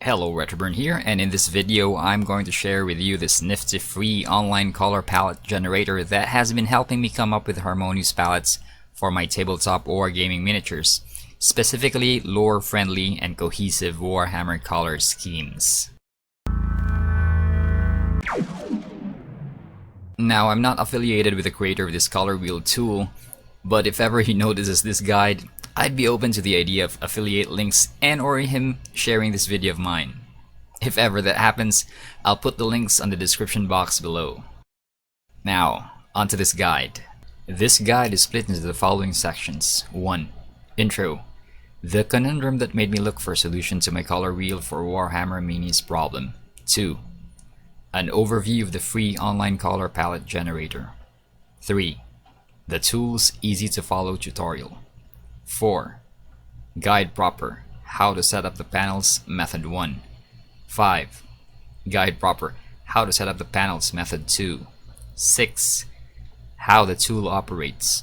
Hello, Retroburn here, and in this video I'm going to share with you this nifty free online color palette generator that has been helping me come up with harmonious palettes for my tabletop or gaming miniatures, specifically lore-friendly and cohesive Warhammer color schemes. Now, I'm not affiliated with the creator of this color wheel tool, but if ever he notices this guide, I'd be open to the idea of affiliate links and or him sharing this video of mine. If ever that happens, I'll put the links on the description box below. Now, onto this guide. This guide is split into the following sections. 1. Intro. The conundrum that made me look for a solution to my color wheel for Warhammer Minis problem. 2. An overview of the free online color palette generator. 3. The tools easy to follow tutorial. 4. Guide proper, how to set up the panels, method 1. 5. Guide proper, how to set up the panels, method 2. 6. How the tool operates.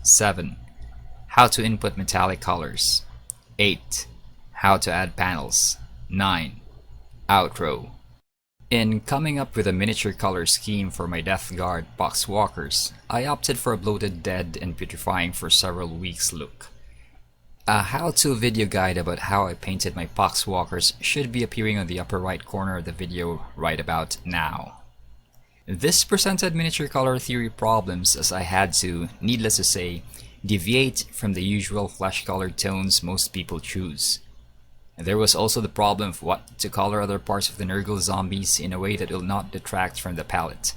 7. How to input metallic colors. 8. How to add panels. 9. Outro. In coming up with a miniature color scheme for my Death Guard Poxwalkers, I opted for a bloated, dead, and putrefying for several weeks look. A how-to video guide about how I painted my Poxwalkers should be appearing on the upper right corner of the video right about now. This presented miniature color theory problems as I had to, needless to say, deviate from the usual flesh-colored tones most people choose. There was also the problem of what to color other parts of the Nurgle zombies in a way that will not detract from the palette.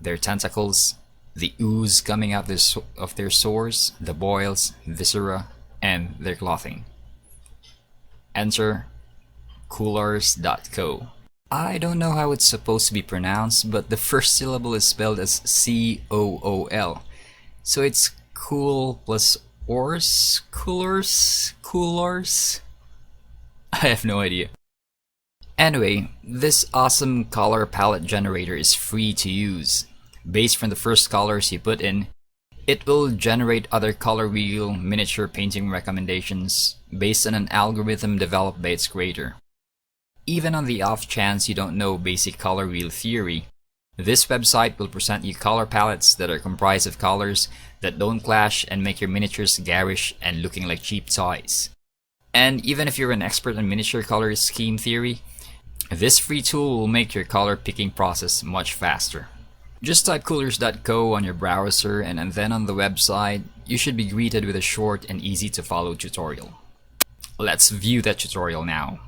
Their tentacles, the ooze coming out of their sores, the boils, viscera, and their clothing. Enter Coolors.co. I don't know how it's supposed to be pronounced, but the first syllable is spelled as C-O-O-L. So it's cool plus ors? Coolors? Coolors? I have no idea. Anyway, this awesome color palette generator is free to use. Based from the first colors you put in, it will generate other color wheel miniature painting recommendations based on an algorithm developed by its creator. Even on the off chance you don't know basic color wheel theory, this website will present you color palettes that are comprised of colors that don't clash and make your miniatures garish and looking like cheap toys. And even if you're an expert in miniature color scheme theory, this free tool will make your color picking process much faster. Just type Coolors.co on your browser and then on the website, you should be greeted with a short and easy to follow tutorial. Let's view that tutorial now.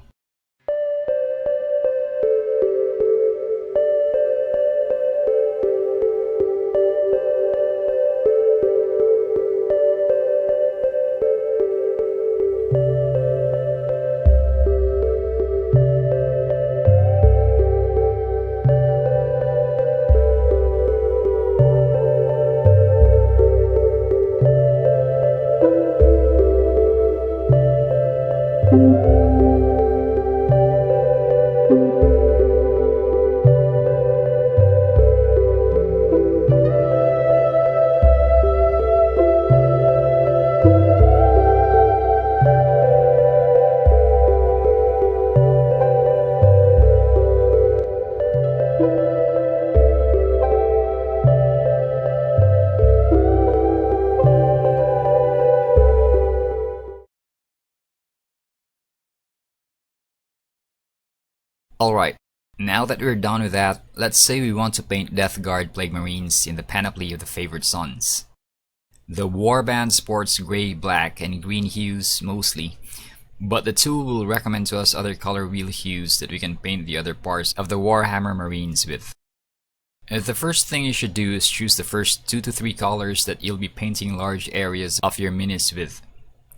Alright, now that we're done with that, let's say we want to paint Death Guard Plague Marines in the panoply of the favored sons. The warband sports gray, black, and green hues mostly, but the tool will recommend to us other color wheel hues that we can paint the other parts of the Warhammer Marines with. The first thing you should do is choose the first 2 to 3 colors that you'll be painting large areas of your minis with.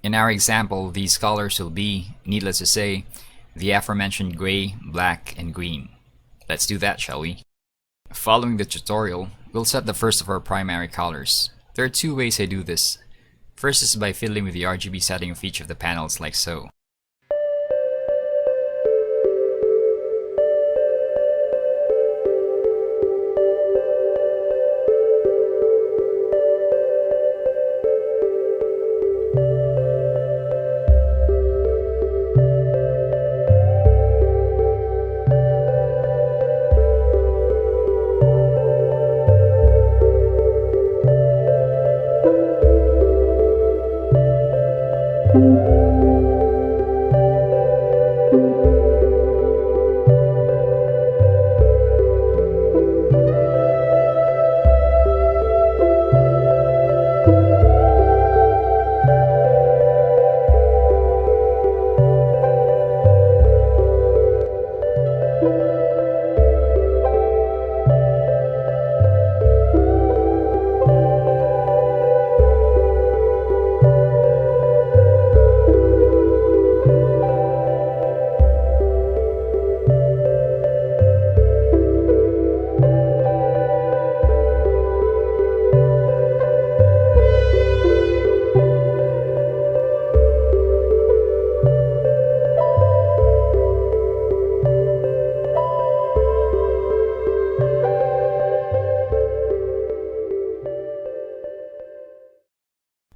In our example, these colors will be, needless to say, the aforementioned gray, black, and green. Let's do that, shall we? Following the tutorial, we'll set the first of our primary colors. There are 2 ways I do this. First is by fiddling with the RGB setting of each of the panels like so.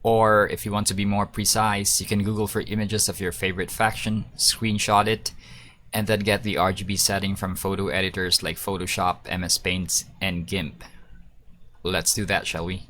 Or if you want to be more precise, you can Google for images of your favorite faction, screenshot it, and then get the RGB setting from photo editors like Photoshop, MS Paint, and GIMP. Let's do that, shall we?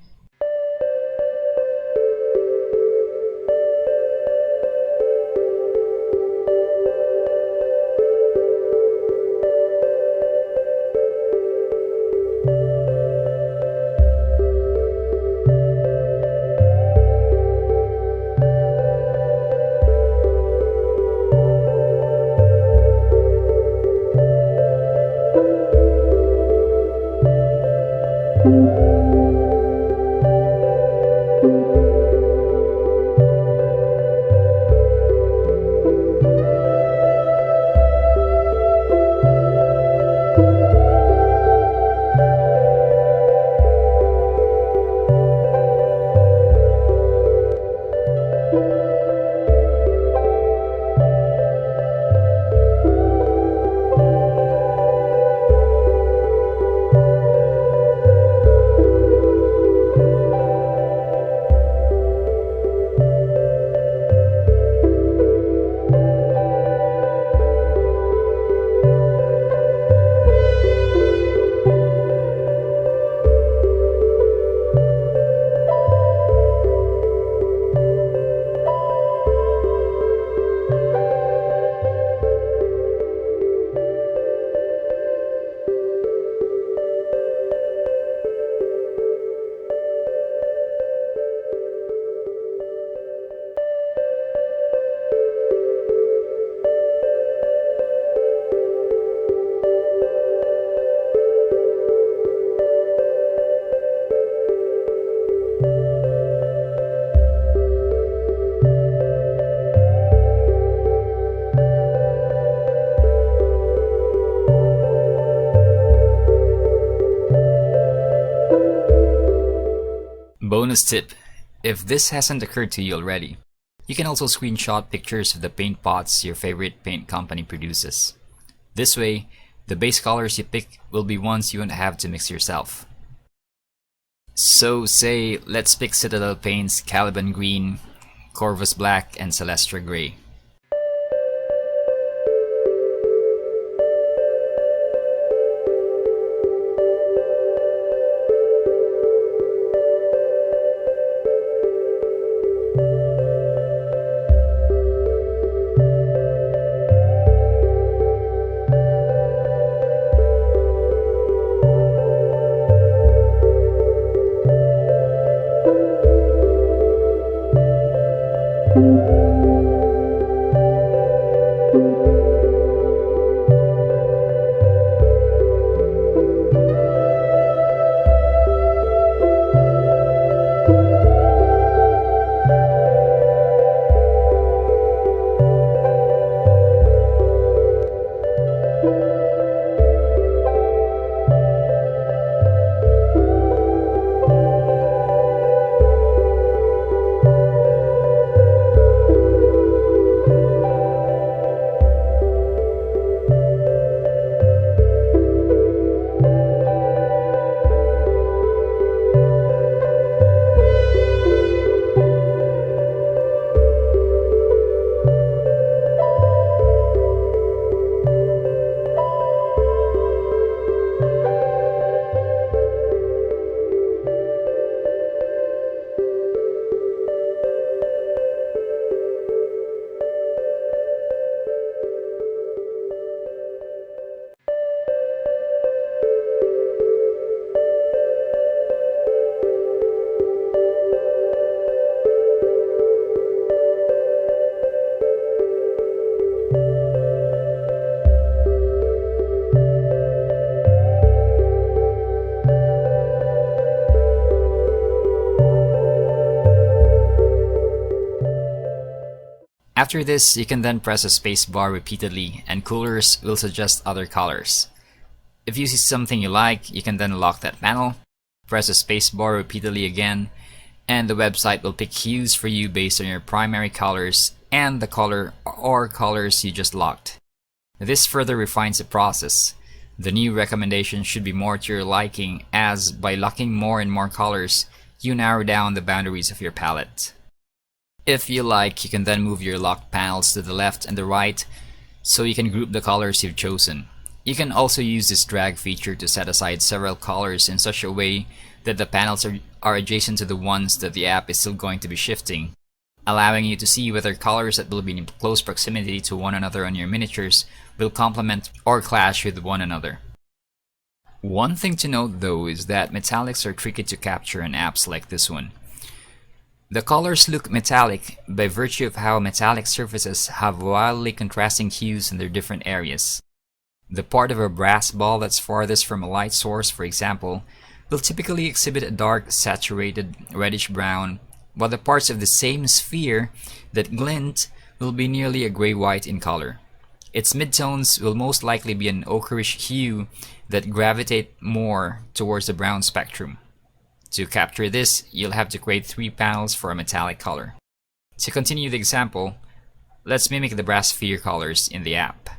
Bonus tip, if this hasn't occurred to you already, you can also screenshot pictures of the paint pots your favorite paint company produces. This way, the base colors you pick will be ones you won't have to mix yourself. So say, let's pick Citadel Paint's Caliban Green, Corvus Black, and Celestra Gray. After this, you can then press the spacebar repeatedly and Coolors will suggest other colors. If you see something you like, you can then lock that panel, press the spacebar repeatedly again, and the website will pick hues for you based on your primary colors and the color or colors you just locked. This further refines the process. The new recommendation should be more to your liking, as by locking more and more colors, you narrow down the boundaries of your palette. If you like, you can then move your locked panels to the left and the right so you can group the colors you've chosen. You can also use this drag feature to set aside several colors in such a way that the panels are adjacent to the ones that the app is still going to be shifting, allowing you to see whether colors that will be in close proximity to one another on your miniatures will complement or clash with one another. One thing to note though is that metallics are tricky to capture in apps like this one. The colors look metallic by virtue of how metallic surfaces have wildly contrasting hues in their different areas. The part of a brass ball that's farthest from a light source, for example, will typically exhibit a dark, saturated reddish brown, while the parts of the same sphere that glint will be nearly a gray-white in color. Its midtones will most likely be an ochreish hue that gravitate more towards the brown spectrum. To capture this, you'll have to create 3 panels for a metallic color. To continue the example, let's mimic the brass sphere colors in the app.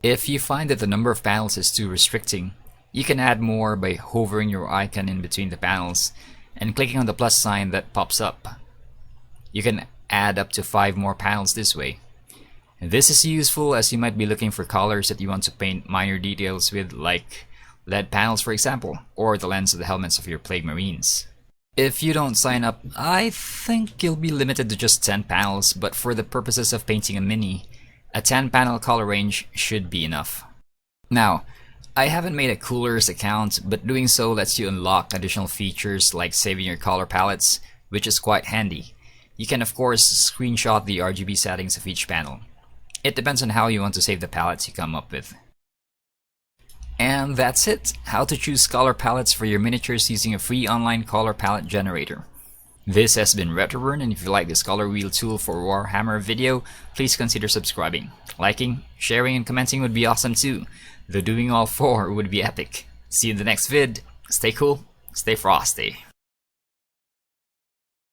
If you find that the number of panels is too restricting, you can add more by hovering your icon in between the panels and clicking on the plus sign that pops up. You can add up to 5 more panels this way. This is useful as you might be looking for colors that you want to paint minor details with, like LED panels for example, or the lens of the helmets of your Plague Marines. If you don't sign up, I think you'll be limited to just 10 panels, but for the purposes of painting a mini, a 10 panel color range should be enough. Now, I haven't made a Coolors account, but doing so lets you unlock additional features like saving your color palettes, which is quite handy. You can of course screenshot the RGB settings of each panel. It depends on how you want to save the palettes you come up with. And that's it, how to choose color palettes for your miniatures using a free online color palette generator. This has been Retroburn, and if you like this color wheel tool for Warhammer video, please consider subscribing. Liking, sharing, and commenting would be awesome too, though doing all 4 would be epic. See you in the next vid, stay cool, stay frosty.